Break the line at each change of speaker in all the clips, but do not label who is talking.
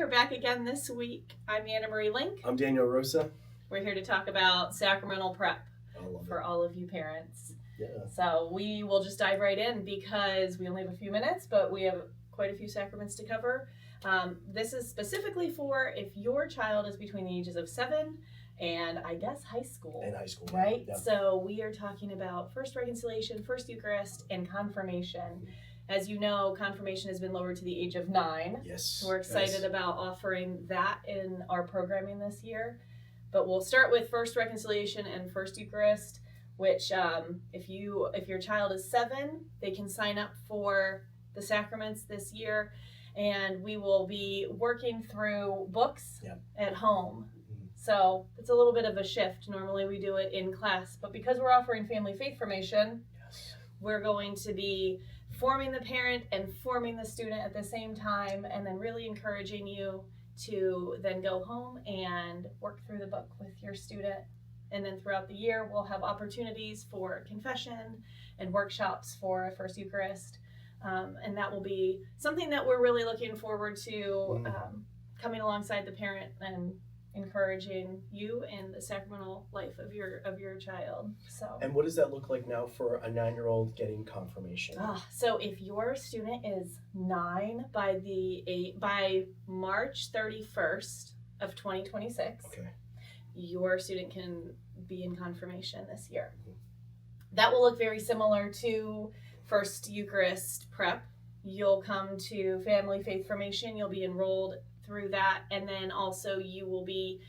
are back again this week. I'm AnnaMarie Link.
I'm Daniel Rosa.
We're here to talk about Sacramental Prep for all of you parents.
Yeah.
So we will just dive right in because we only have a few minutes, but we have quite a few sacraments to cover. This is specifically for if your child is between the ages of 7 and I guess high school.
And high school.
Right?
Yeah.
So we are talking about First Reconciliation, First Eucharist, and Confirmation. As you know, confirmation has been lowered to the age of 9.
Yes.
So we're excited about offering that in our programming this year. But we'll start with First Reconciliation and First Eucharist, which if your child is 7, they can sign up for the sacraments this year. And we will be working through books at home. So it's a little bit of a shift. Normally we do it in class, but because we're offering family faith formation, we're going to be forming the parent and forming the student at the same time, and then really encouraging you to then go home and work through the book with your student. And then throughout the year, we'll have opportunities for confession and workshops for a First Eucharist. And that will be something that we're really looking forward to, coming alongside the parent and encouraging you in the sacramental life of your child. So.
And what does that look like now for a 9-year-old getting confirmation?
So if your student is 9 by March 31st of 2026, your student can be in confirmation this year. That will look very similar to First Eucharist Prep. You'll come to Family Faith Formation. You'll be enrolled through that, and then also you will be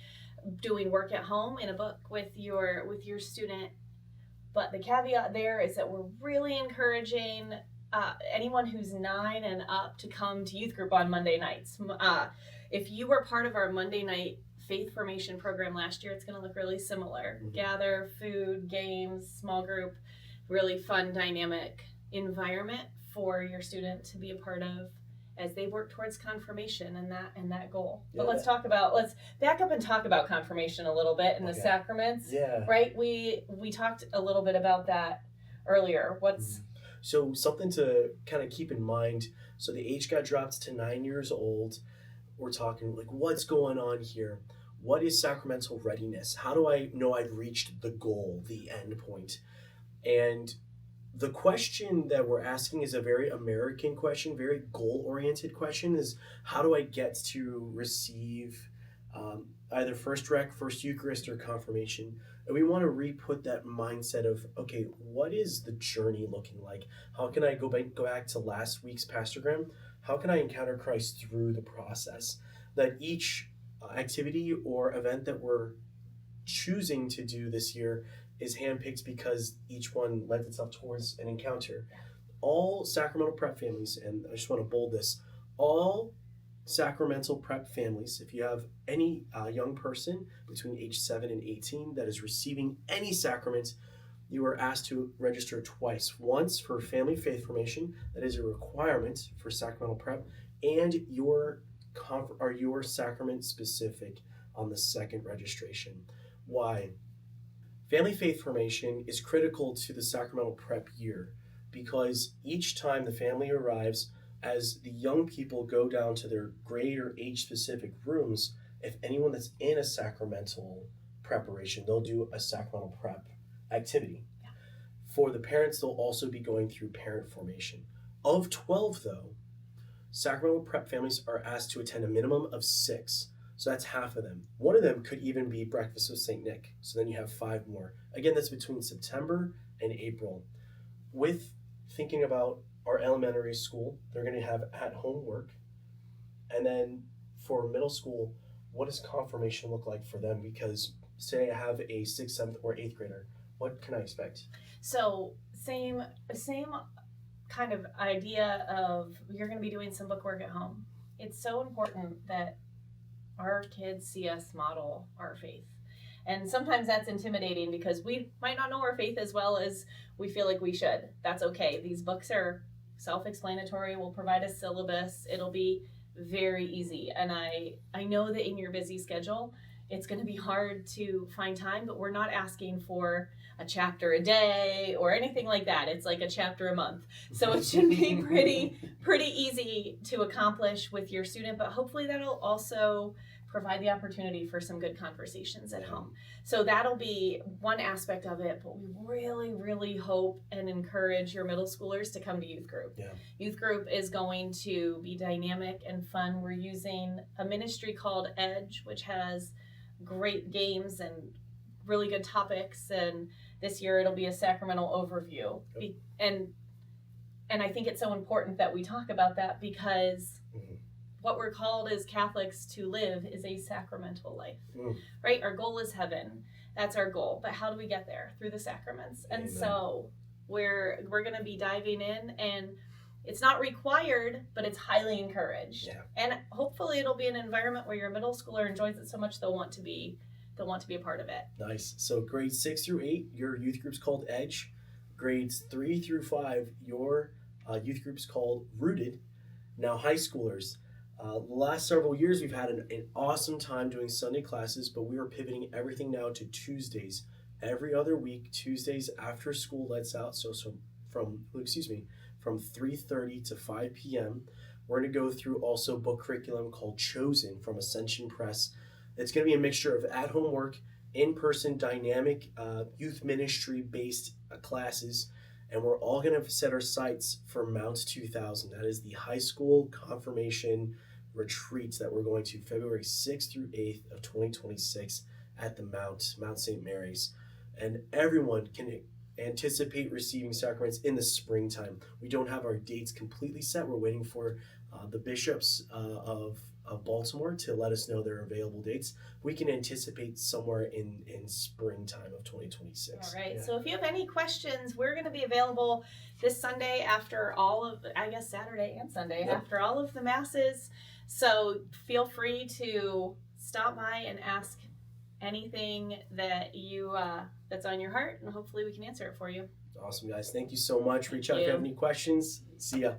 doing work at home in a book with your student. But the caveat there is that we're really encouraging anyone who's 9 and up to come to youth group on Monday nights. If you were part of our Monday night faith formation program last year, it's going to look really similar. Gather, food, games, small group, really fun, dynamic environment for your student to be a part of as they work towards confirmation and that goal. But let's back up and talk about confirmation a little bit and the sacraments.
Yeah.
Right? We talked a little bit about that earlier.
So something to kind of keep in mind. So the age got dropped to 9 years old. We're talking like, what's going on here? What is sacramental readiness? How do I know I've reached the goal, the end point? And the question that we're asking is a very American question, very goal-oriented question, is how do I get to receive either First Rec, First Eucharist, or Confirmation? And we want to re-put that mindset of, okay, what is the journey looking like? How can I go back to last week's Pastorgram? How can I encounter Christ through the process? That each activity or event that we're choosing to do this year is handpicked because each one lends itself towards an encounter. All Sacramental Prep families, and I just want to bold this, all Sacramental Prep families, if you have any young person between age 7 and 18 that is receiving any sacrament, you are asked to register twice. Once for family faith formation, that is a requirement for Sacramental Prep, and your sacrament specific on the second registration. Why? Family faith formation is critical to the Sacramental Prep year because each time the family arrives, as the young people go down to their grade or age-specific rooms, if anyone that's in a sacramental preparation, they'll do a Sacramental Prep activity. Yeah. For the parents, they'll also be going through parent formation. Of 12, though, Sacramental Prep families are asked to attend a minimum of 6. So that's half of them. One of them could even be Breakfast with St. Nick. So then you have 5 more. Again, that's between September and April. With thinking about our elementary school, they're going to have at-home work. And then for middle school, what does confirmation look like for them? Because say I have a 6th, 7th, or 8th grader, what can I expect?
So same kind of idea of you're going to be doing some book work at home. It's so important that our kids see us model our faith. And sometimes that's intimidating because we might not know our faith as well as we feel like we should. That's okay. These books are self-explanatory. We'll provide a syllabus. It'll be very easy. And I know that in your busy schedule, it's going to be hard to find time, but we're not asking for a chapter a day or anything like that. It's like a chapter a month. So it should be pretty easy to accomplish with your student, but hopefully that'll also provide the opportunity for some good conversations at home. So that'll be one aspect of it, but we really hope and encourage your middle schoolers to come to youth group.
Yeah.
Youth group is going to be dynamic and fun. We're using a ministry called Edge, which has great games and really good topics, and this year it'll be a sacramental overview. And I think it's so important that we talk about that because what we're called as Catholics to live is a sacramental life, right? Our goal is heaven. That's our goal. But how do we get there? Through the sacraments. And
Amen.
so we're going to be diving in, and it's not required, but it's highly encouraged.
Yeah.
And hopefully it'll be an environment where your middle schooler enjoys it so much they'll want to be a part of it.
Nice. So grades 6 through 8, your youth group's called Edge. Grades 3 through 5, your youth group's called Rooted. Now high schoolers. The last several years, we've had an awesome time doing Sunday classes, but we are pivoting everything now to Tuesdays. Every other week, Tuesdays after school lets out, so from 3:30 to 5 p.m., we're going to go through also book curriculum called Chosen from Ascension Press. It's going to be a mixture of at-home work, in-person dynamic youth ministry-based classes, and we're all going to set our sights for Mount 2000. That is the high school confirmation retreats that we're going to February 6th through 8th of 2026 at the Mount St. Mary's. And everyone can anticipate receiving sacraments in the springtime. We don't have our dates completely set. We're waiting for the bishops of Baltimore to let us know their available dates. We can anticipate somewhere in springtime of 2026.
All right. Yeah. So if you have any questions, we're going to be available this Sunday after Saturday and Sunday after all of the masses. So feel free to stop by and ask anything that you that's on your heart, and hopefully we can answer it for you.
Awesome, guys. Thank you so much. Reach out if you have any questions. See ya.